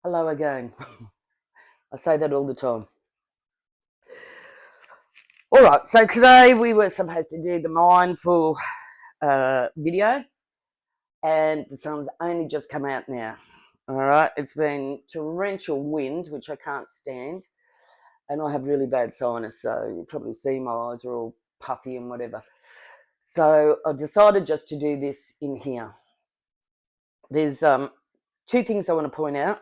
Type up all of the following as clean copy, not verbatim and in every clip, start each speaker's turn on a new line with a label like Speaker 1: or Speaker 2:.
Speaker 1: Hello again. I say that all the time. All right, so today we were supposed to do the mindful video, and the sun's only just come out now. All right, it's been torrential wind, which I can't stand, and I have really bad sinus, so you probably see my eyes are all puffy and whatever. So I decided just to do this in here. There's two things I want to point out,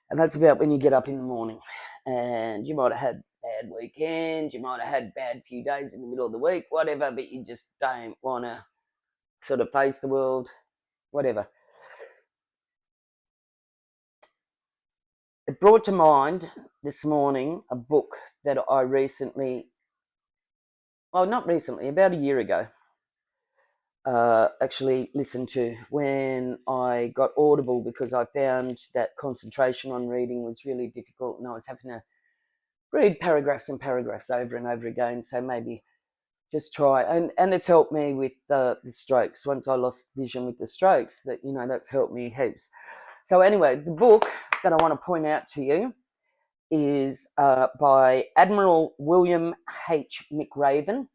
Speaker 1: and that's about when you get up in the morning. And you might have had a bad weekend, you might have had bad few days in the middle of the week, whatever, but you just don't want to sort of face the world, whatever. It brought to mind this morning a book that I recently, well, not recently, about a year ago, actually listened to when I got Audible, because I found that concentration on reading was really difficult and I was having to read paragraphs and paragraphs over and over again. So maybe just try, and it's helped me with the strokes. Once I lost vision with the strokes, that's helped me heaps. So anyway, the book that I want to point out to you is by Admiral William McRaven,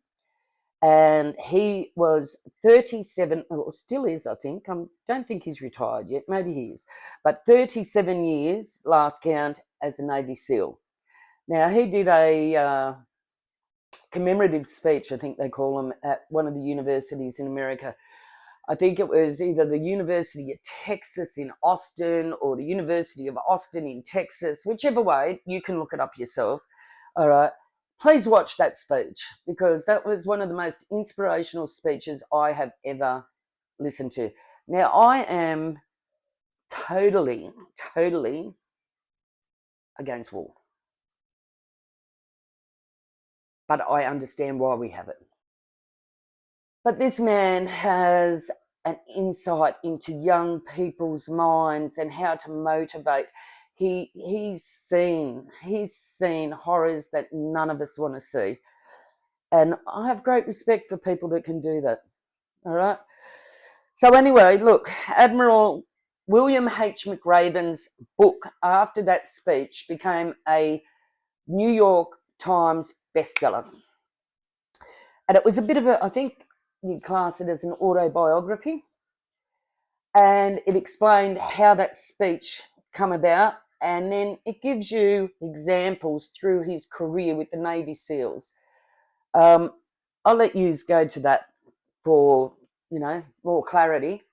Speaker 1: and he was 37, or still is, I think. I don't think he's retired yet. Maybe he is, but 37 years last count as a Navy SEAL. Now, he did a commemorative speech, I think they call them, at one of the universities in America. I think it was either the University of Texas in Austin or the University of Austin in Texas, whichever way. You can look it up yourself. All right. Please watch that speech, because that was one of the most inspirational speeches I have ever listened to. Now, I am totally against war, but I understand why we have it. But this man has an insight into young people's minds and how to motivate. He's seen horrors that none of us want to see. And I have great respect for people that can do that. All right. So anyway, look, Admiral William McRaven's book after that speech became a New York Times bestseller. And it was a bit of I think you'd class it as an autobiography. And it explained how that speech come about. And then it gives you examples through his career with the Navy SEALs. I'll let you go to that for, more clarity.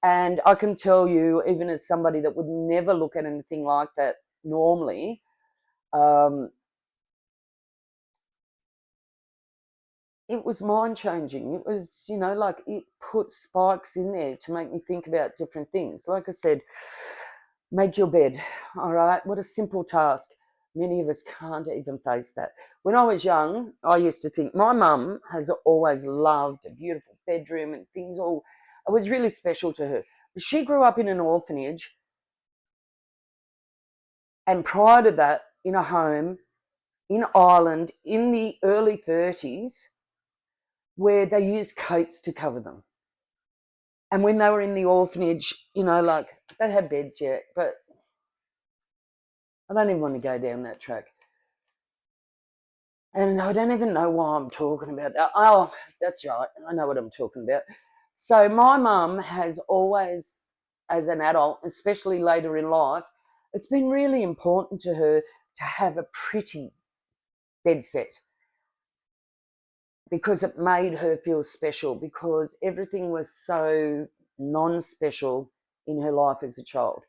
Speaker 1: And I can tell you, even as somebody that would never look at anything like that normally, it was mind-changing. It was, it put spikes in there to make me think about different things. Like I said, make your bed, all right? What a simple task. Many of us can't even face that. When I was young, I used to think my mum has always loved a beautiful bedroom and things all. It was really special to her. But she grew up in an orphanage, and prior to that, in a home in Ireland in the early 30s, where they used coats to cover them. And when they were in the orphanage, they had beds yet, but I don't even want to go down that track. And I don't even know why I'm talking about that. Oh, that's right. I know what I'm talking about. So my mum has always, as an adult, especially later in life, it's been really important to her to have a pretty bed set, because it made her feel special, because everything was so non-special in her life as a child.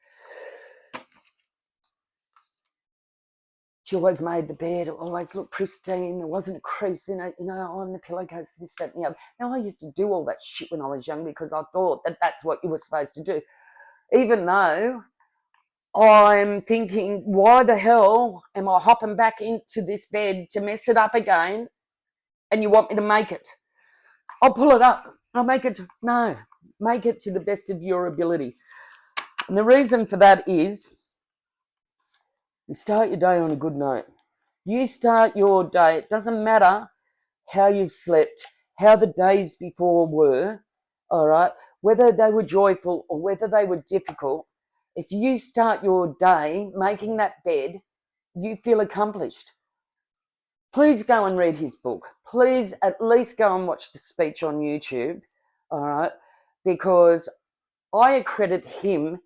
Speaker 1: She always made the bed, it always looked pristine, there wasn't a crease in it, on the pillowcase, this, that, and the other. Now, I used to do all that shit when I was young because I thought that that's what you were supposed to do, even though I'm thinking, why the hell am I hopping back into this bed to mess it up again, and you want me to make it? I'll pull it up. I'll make it. No, make it to the best of your ability. And the reason for that is you start your day on a good note. You start your day. It doesn't matter how you've slept, how the days before were, all right, whether they were joyful or whether they were difficult. If you start your day making that bed, you feel accomplished. Please go and read his book. Please at least go and watch the speech on YouTube, all right? Because I accredit him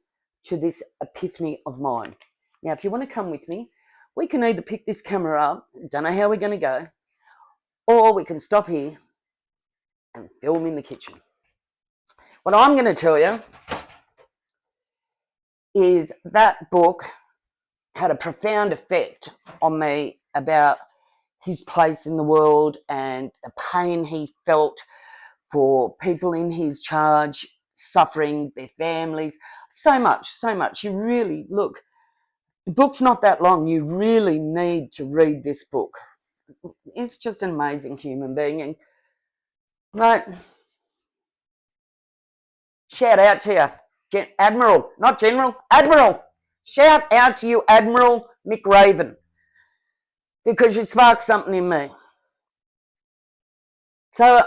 Speaker 1: to this epiphany of mine. Now, if you want to come with me, we can either pick this camera up, don't know how we're going to go, or we can stop here and film in the kitchen. What I'm going to tell you is that book had a profound effect on me about his place in the world and the pain he felt for people in his charge suffering, their families, so much. You really, look, the book's not that long. You really need to read this book. He's just an amazing human being. And, mate, shout out to you, Admiral, not General, Admiral. Shout out to you, Admiral McRaven, because you sparked something in me. So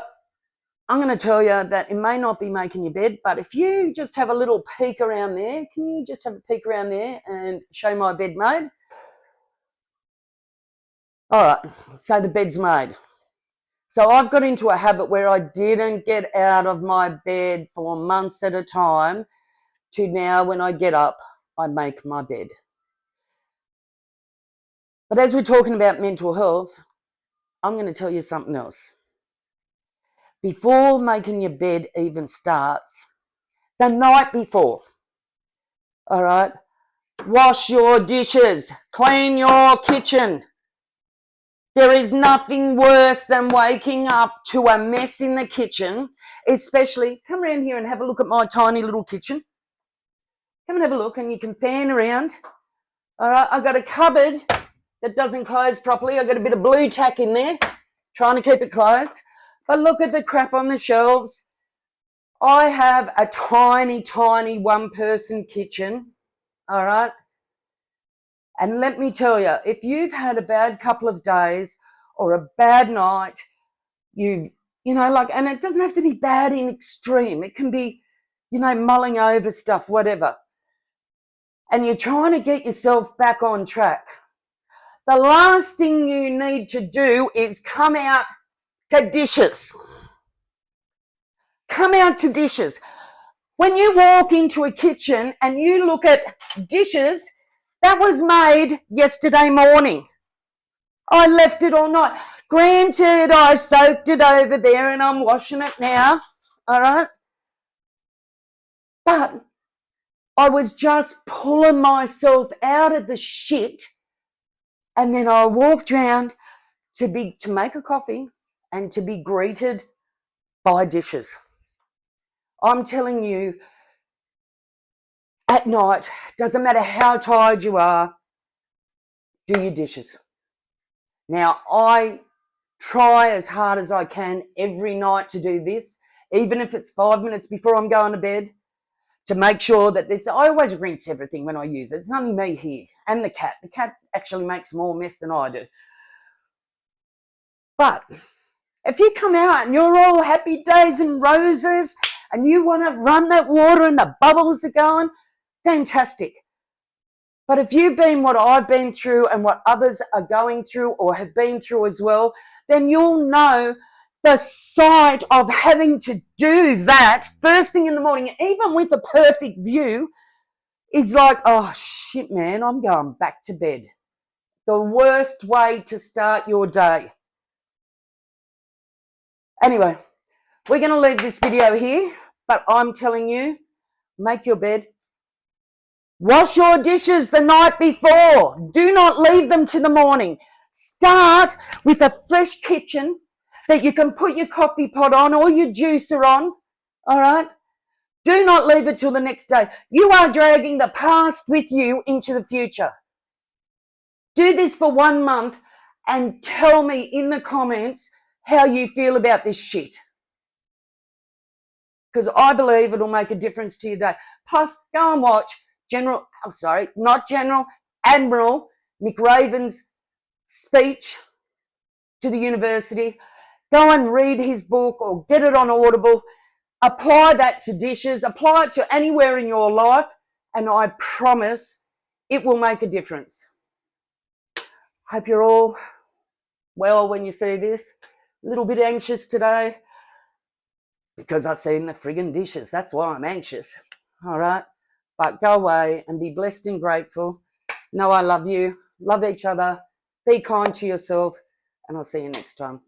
Speaker 1: I'm going to tell you that it may not be making your bed, but if you just have a little peek around there, can you just have a peek around there and show my bed made? All right, so the bed's made. So I've got into a habit where I didn't get out of my bed for months at a time to now when I get up, I make my bed. But as we're talking about mental health, I'm going to tell you something else. Before making your bed even starts, the night before, all right, wash your dishes, clean your kitchen. There is nothing worse than waking up to a mess in the kitchen, especially, come around here and have a look at my tiny little kitchen. Come and have a look and you can fan around. All right, I've got a cupboard that doesn't close properly. I've got a bit of blue tack in there, trying to keep it closed. But look at the crap on the shelves. I have a tiny one-person kitchen, all right? And let me tell you, if you've had a bad couple of days or a bad night, and it doesn't have to be bad in extreme. It can be, mulling over stuff, whatever. And you're trying to get yourself back on track. The last thing you need to do is come out to dishes. Come out to dishes. When you walk into a kitchen and you look at dishes, that was made yesterday morning. I left it all night. Granted, I soaked it over there and I'm washing it now, all right? But I was just pulling myself out of the shit, and then I walked around to make a coffee and to be greeted by dishes. I'm telling you, at night, doesn't matter how tired you are, do your dishes. Now, I try as hard as I can every night to do this, even if it's 5 minutes before I'm going to bed, to make sure that I always rinse everything when I use it. It's only me here and the cat. The cat actually makes more mess than I do. But if you come out and you're all happy days and roses and you want to run that water and the bubbles are going, fantastic. But if you've been what I've been through and what others are going through or have been through as well, then you'll know the sight of having to do that first thing in the morning, even with a perfect view, is like, oh shit, man, I'm going back to bed. The worst way to start your day. Anyway, we're going to leave this video here, but I'm telling you, make your bed. Wash your dishes the night before. Do not leave them to the morning. Start with a fresh kitchen that you can put your coffee pot on or your juicer on, all right? Do not leave it till the next day. You are dragging the past with you into the future. Do this for 1 month and tell me in the comments how you feel about this shit. Because I believe it'll make a difference to your day. Plus, go and watch Admiral McRaven's speech to the university. Go and read his book or get it on Audible. Apply that to dishes. Apply it to anywhere in your life and I promise it will make a difference. Hope you're all well when you see this. A little bit anxious today because I've seen the friggin' dishes. That's why I'm anxious. All right? But go away and be blessed and grateful. Know I love you. Love each other. Be kind to yourself. And I'll see you next time.